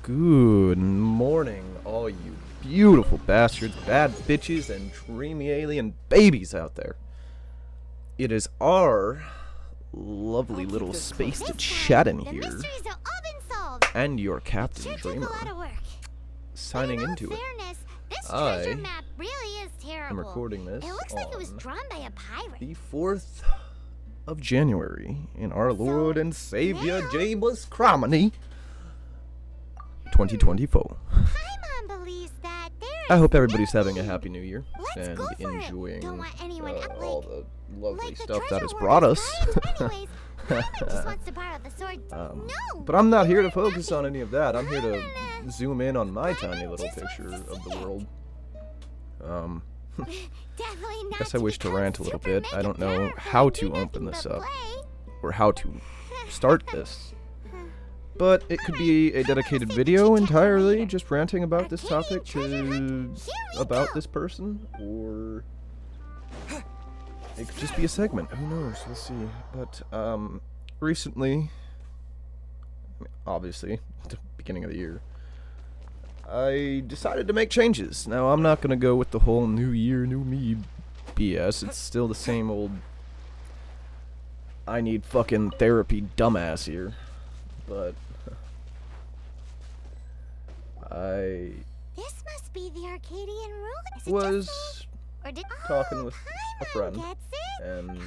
Good morning, all you beautiful bastards, bad bitches, and dreamy alien babies out there. It is our lovely little space to chat in here, and your Captain Dreamer, signing into it. I am recording this on the 4th of January in our Lord and Savior James Cramony 2024. I hope everybody's having a happy new year and enjoying all the lovely stuff that has brought us. But I'm not here to focus on any of that. I'm here to zoom in on my tiny little picture of the world. I guess I wish to rant a little bit. I don't know how to open this up or how to start this. But it could be a dedicated video entirely, just ranting about this topic about this person, or it could just be a segment. Who knows? We'll see. But recently, obviously, at the beginning of the year, I decided to make changes. Now, I'm not gonna go with the whole new year, new me BS. It's still the same old I need fucking therapy dumbass here. But This must be the Arcadian ruin. Was talking with a friend, and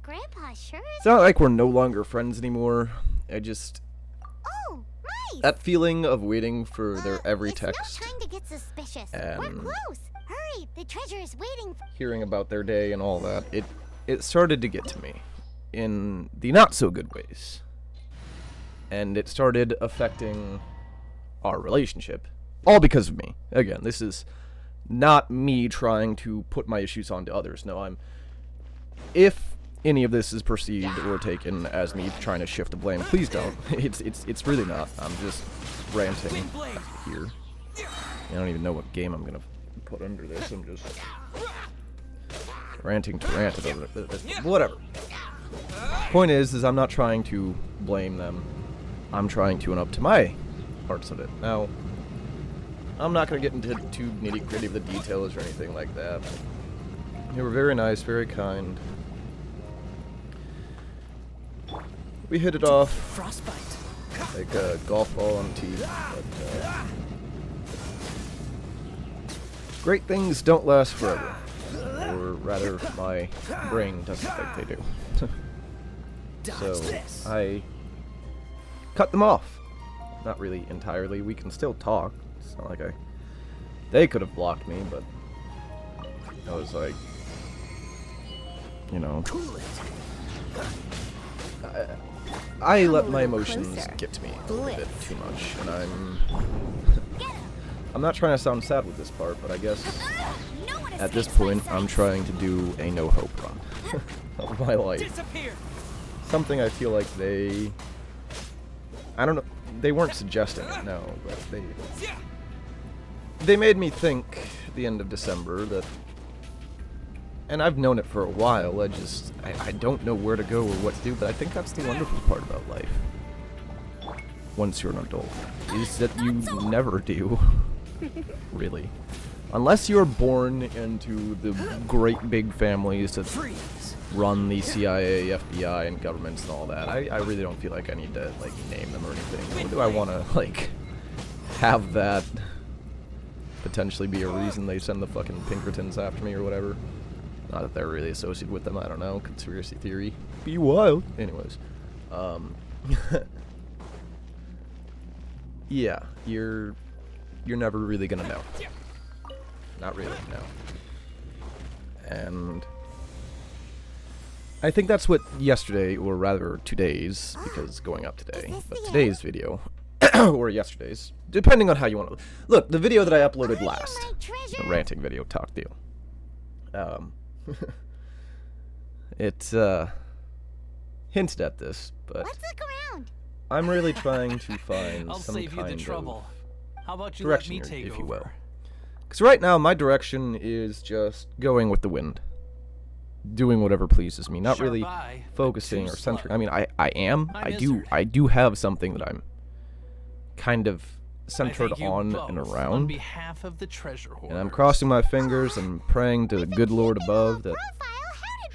Grandpa sure it's not like we're no longer friends anymore. I just that feeling of waiting for their every text no time to get suspicious. And we're close. Hurry, the treasure is waiting. Hearing about their day and all that, it started to get to me in the not so good ways, and it started affecting our relationship, all because of me. Again, this is not me trying to put my issues onto others. No, if any of this is perceived or taken as me trying to shift the blame, please don't. It's really not. I'm just ranting here. I don't even know what game I'm gonna put under this. I'm just ranting to rant about it. Whatever. Point is I'm not trying to blame them. I'm trying to own up to my parts of it. Now, I'm not going to get into too nitty-gritty of the details or anything like that. They were very nice, very kind. We hit it off like a golf ball on tee. But, great things don't last forever. Or rather, my brain doesn't think they do. So, I cut them off. Not really entirely. We can still talk. It's not like they could have blocked me, but I was like, you know, I let my emotions get to me a little bit too much, and I'm not trying to sound sad with this part, but I guess at this point I'm trying to do a no hope run of my life. Something I feel like I don't know. They weren't suggesting it, no, but they made me think at the end of December that, and I've known it for a while, I don't know where to go or what to do, but I think that's the wonderful part about life, once you're an adult, is that you never do, really. Unless you're born into the great big families that run the CIA, FBI, and governments and all that. I really don't feel like I need to, like, name them or anything. Or do I want to, like, have that potentially be a reason they send the fucking Pinkertons after me or whatever? Not that they're really associated with them, I don't know. Conspiracy theory. Be wild. Anyways. Yeah, you're never really gonna know. Not really, no. And I think that's what yesterday, or rather today's, because going up today, but today's video, or yesterday's, depending on how you want to look, the video that I uploaded last, the ranting video, talk deal, it, hinted at this, but I'm really trying to find some kind of direction, if you will. Because right now, my direction is just going with the wind. Doing whatever pleases me, not really focusing or centering. I mean, I do have something that I'm kind of centered on and around. Behalf of the treasure hoarders. And I'm crossing my fingers and praying to the good Lord above that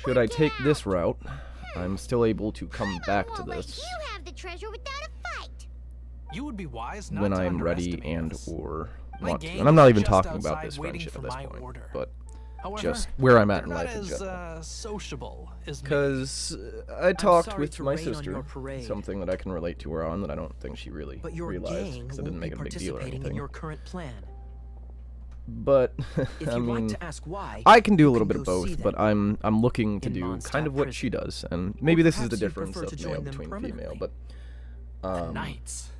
should I take this route, I'm still able to come back to this You have the treasure without a fight. You would be wise not when to I'm ready underestimate and us. or My want to. gang And I'm not is even just talking about outside this waiting friendship for at this my point, order. but However, just where I'm at in they're life not in as, general. sociable as me. Because I talked sorry with to my rain on sister, your parade. something that I can relate to her on that I don't think she really But your realized, gang because I won't didn't be make a big deal or participating in anything. your current plan. But If I you'd mean, like to ask why, I can do you a little bit can of go see both, but them. I'm looking to in do Mondstadt kind of what prison. she does, and maybe this is the perhaps you'd difference prefer to of join male them between female, permanently. but The knights.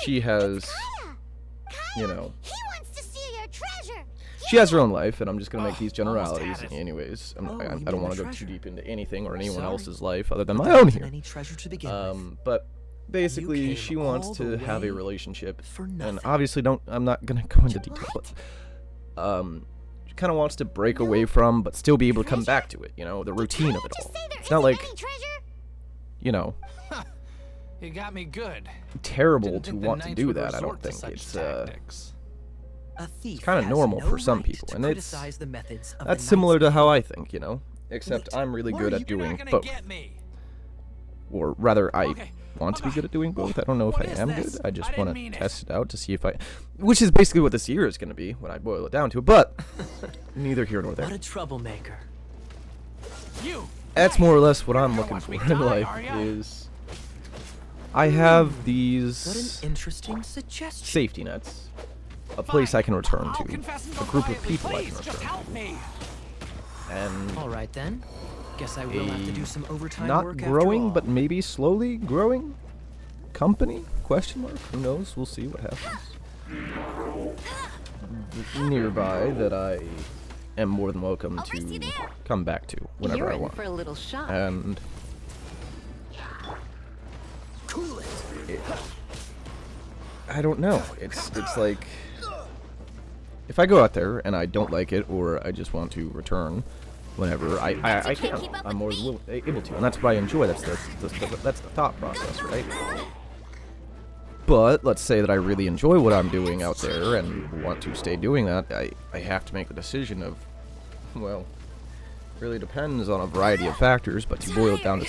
she has, Kaeya, you know, he wants to steal your treasure. she has her own life, and I'm just gonna make these almost generalities. had it. Anyways, Oh, I you don't mean want the to go too treasure? deep into anything or anyone Sorry. else's life other than But my there own wasn't here. any treasure to begin with. But basically, came she wants all to the have a way relationship, for and nothing. obviously I'm not gonna go into detail, but she kind of wants to break away from, but still be able to come back to it. You know, the routine of it Just all. say there It's not isn't like, any treasure. you know, You got me good. terrible Didn't to think the want to knights do would that. I don't resort to think such it's tactics. A thief kinda has normal no for some right people, to and it's- criticize the methods of that's the similar knights. to how I think. You know, except Wait, I'm really what good are at You're doing not gonna both, get me. or rather, I Okay. want to be good at doing both. I don't know if What I is am this? good. I I just didn't want mean to it. test it out to see if I, which is basically what this year is going to be when I boil it down to it. But neither here nor there. What a troublemaker. You. That's more or less what You're I'm not gonna looking watch for me in die, life. are ya? Is I have What an these interesting suggestion. safety nets, a place I can return I'll to, confess and a go group of quietly. people I Please, can just return help me. to, and All right then. Guess I will have to do some overtime not work growing, after but maybe slowly growing company? Question mark? Who knows? We'll see what happens. Nearby that I am more than welcome I'll rest you to there. come back to whenever You're I in want. for a little shock. And Cool it. I don't know. It's like if I go out there and I don't like it, or I just want to return whenever I can't can. keep up I'm more with than me. able to, and that's what I enjoy. That's the thought process, right? But let's say that I really enjoy what I'm doing out there and want to stay doing that. I have to make the decision of, well, really depends on a variety of factors. But to boil it down to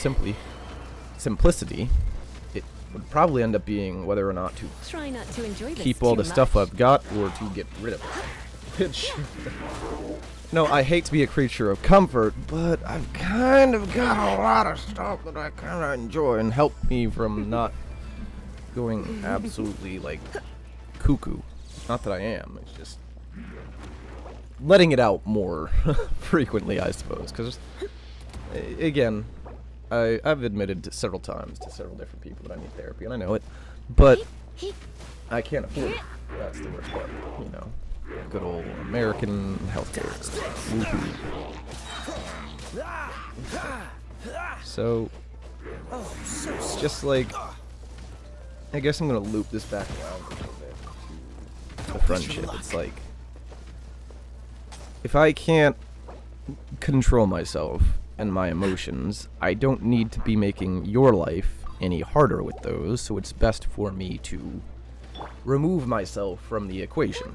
simplicity, it would probably end up being whether or not to Try not to enjoy this keep all too the stuff much. I've got or to get rid of it. Which, no, I hate to be a creature of comfort, but I've kind of got a lot of stuff that I kind of enjoy and help me from not going absolutely, like, cuckoo. Not that I am, it's just letting it out more frequently, I suppose. Because, again, I've admitted several times to several different people that I need therapy, and I know it. But I can't afford it. That's the worst part, you know. Good old American healthcare. Woohoo. So, it's just like, I guess I'm gonna loop this back around a little bit to the friendship. It's like, if I can't control myself and my emotions, I don't need to be making your life any harder with those, so it's best for me to remove myself from the equation.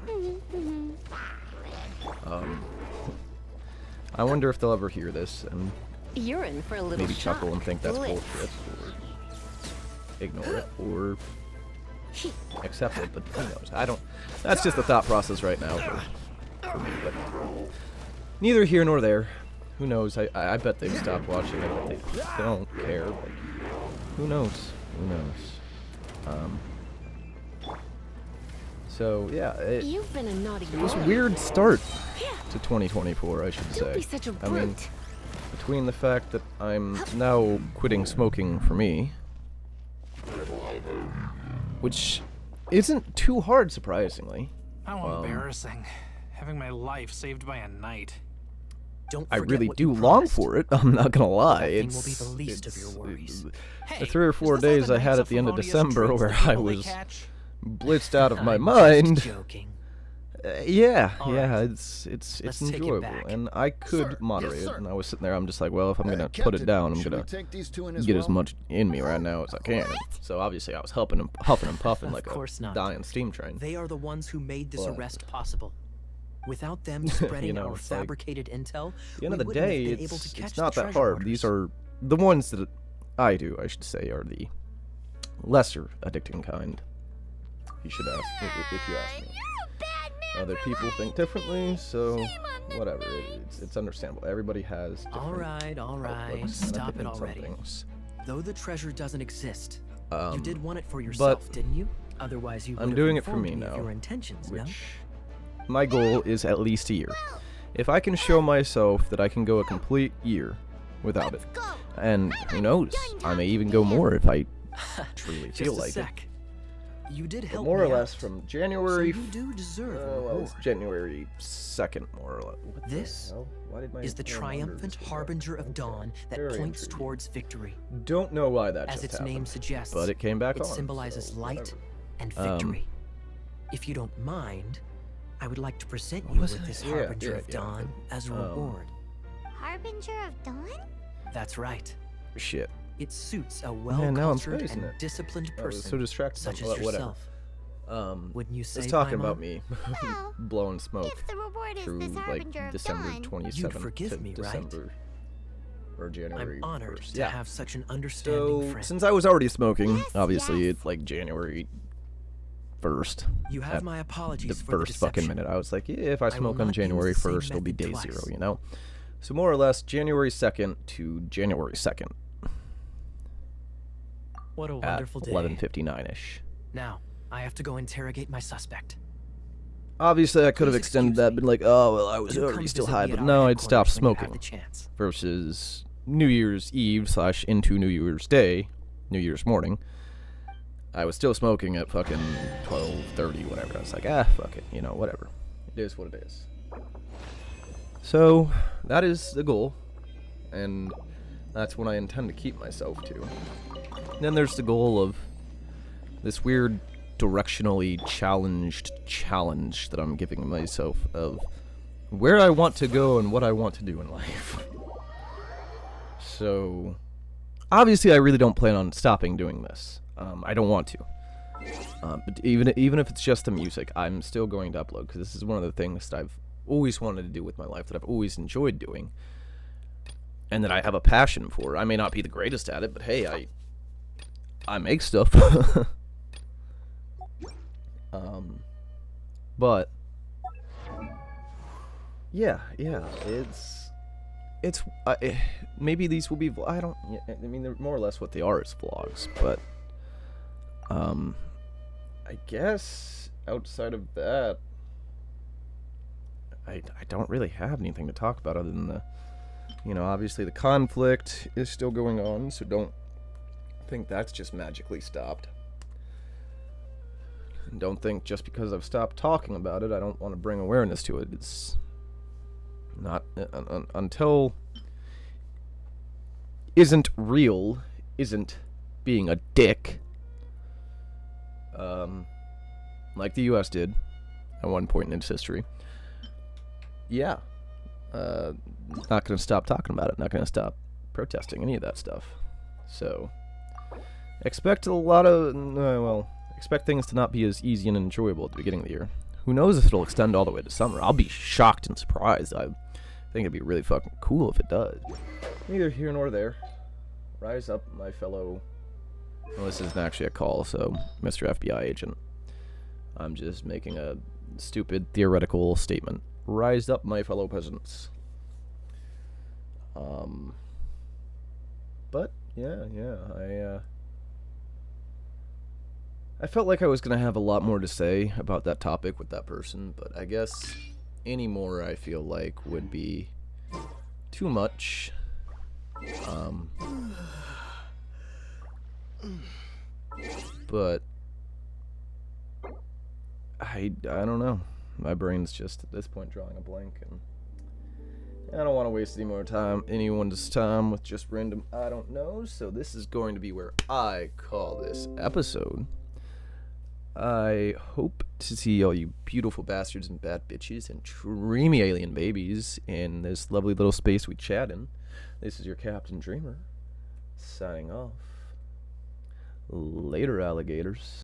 I wonder if they'll ever hear this and You're in for a little maybe shock. chuckle and think that's Blitz. bullshit, or ignore it, or accept it, but who knows? I don't. That's just the thought process right now for me, but neither here nor there. Who knows? I bet they've stopped watching. I bet they don't care, but who knows? Who knows? So yeah, it You've been a naughty boy. was a weird start to 2024, I should Don't say. be such a I mean, brute. between the fact that I'm now quitting smoking for me, which isn't too hard, surprisingly. How embarrassing. Having my life saved by a knight. Don't I forget really what do you long promised. for it. I'm not gonna lie. Nothing It's will be the least of your worries. Hey, the 3 or 4 is this how days the I had Knights at the end of Favonius December treats where the I people they was catch? blitzed out of my I'm mind just joking. Yeah, All yeah, right. it's Let's take it enjoyable, back. and I could Sir, moderate yes, it, sir. and I was sitting there, I'm just like, well, if I'm gonna put Captain, it down, I'm should gonna we take these two in as get well? as much in me right now as I can. So obviously, I was huffing and puffing Of like course a not. dying steam train. They are the ones who made this But- arrest possible. Without them spreading know, our it's like, fabricated intel, At the end of the we wouldn't day, have been able to it's catch not the that treasure hard. hoarders. These are the ones that I do, I should say, are the lesser addicting kind. You should ask if you ask me. You're a bad man Other for people life. think differently, so Shame on the whatever. night. It's understandable. Everybody has different All right, outlooks and stop it opinions on already. things. Though the treasure doesn't exist, you Um, did want it for yourself, didn't you? Otherwise, you would I'm have doing it for informed me of now, your intentions, no? which my goal is at least a year. If I can show myself that I can go a complete year without it, Go. and who knows, I may even go more if I truly feel Just a like it. sec. You did But help more or me less out, from so January. you do deserve a Well, it's reward. January 2nd, more or less. What the This hell? Why did my is the phone under triumphant this harbinger of Okay, dawn that very points intriguing. towards victory. Don't know why that As just its happened, name suggests, but it came back it on. symbolizes so light whatever. and Um, victory. If you don't mind, I would like to present What you was with it? this Yeah, harbinger yeah, of yeah, dawn as a um, reward. Harbinger of Dawn? That's right. Shit. It suits a Man, now I'm well-cultured spacing and it. disciplined I was person so distracted. such Well, as whatever. yourself. Um, Wouldn't you say, Let's talking Paimon? about me Well, blowing smoke if the reward is through this like Harbinger of December Dawn, 27th forgive to me, right? December or January I'm honored 1st. to Yeah. have such an understanding So friend. since I was already smoking, Yes, obviously yes. it's like January 1st. You at have my the apologies for first the fucking deception. minute. I was like, yeah, if I will smoke on not use January the same 1st, it'll be method day twice. 0, you know? So more or less January 2nd to January 2nd What a at wonderful day. 11:59ish. Now, I have to go interrogate my suspect. Obviously, I could have Please extended excuse that, me. been like, oh, well, I was Do already come still visit high, me but at our no, I'd stopped headquarters when you have smoking. the chance. Versus New Year's Eve / into New Year's Day, New Year's morning, I was still smoking at fucking 12:30, whatever. I was like, fuck it, you know, whatever. It is what it is. So, that is the goal, and that's what I intend to keep myself to. Then there's the goal of this weird directionally challenged challenge that I'm giving myself of where I want to go and what I want to do in life. So, obviously, I really don't plan on stopping doing this. I don't want to. But even if it's just the music, I'm still going to upload because this is one of the things that I've always wanted to do with my life, that I've always enjoyed doing, and that I have a passion for. I may not be the greatest at it, but hey, I make stuff. But yeah, it's maybe these will be I mean they're more or less what they are as vlogs, but I guess outside of that I don't really have anything to talk about other than obviously the conflict is still going on, so don't think that's just magically stopped. And don't think just because I've stopped talking about it, I don't want to bring awareness to it. It's not until isn't real, isn't being a dick. Like the U.S. did at one point in its history. Yeah. Not going to stop talking about it. Not going to stop protesting any of that stuff. So, expect a lot of, expect things to not be as easy and enjoyable at the beginning of the year. Who knows if it'll extend all the way to summer. I'll be shocked and surprised. I think it'd be really fucking cool if it does. Neither here nor there. Rise up, my fellow... Well, this isn't actually a call, so Mr. FBI agent. I'm just making a stupid theoretical statement. Rise up, my fellow peasants. But yeah, I felt like I was gonna have a lot more to say about that topic with that person, but I guess any more I feel like would be too much. But I don't know. My brain's just at this point drawing a blank, and I don't want to waste anyone's time with just random I don't know. So this is going to be where I call this episode I hope to see all you beautiful bastards and bad bitches and dreamy alien babies in this lovely little space we chat in. This is your Captain Dreamer, signing off. Later, alligators.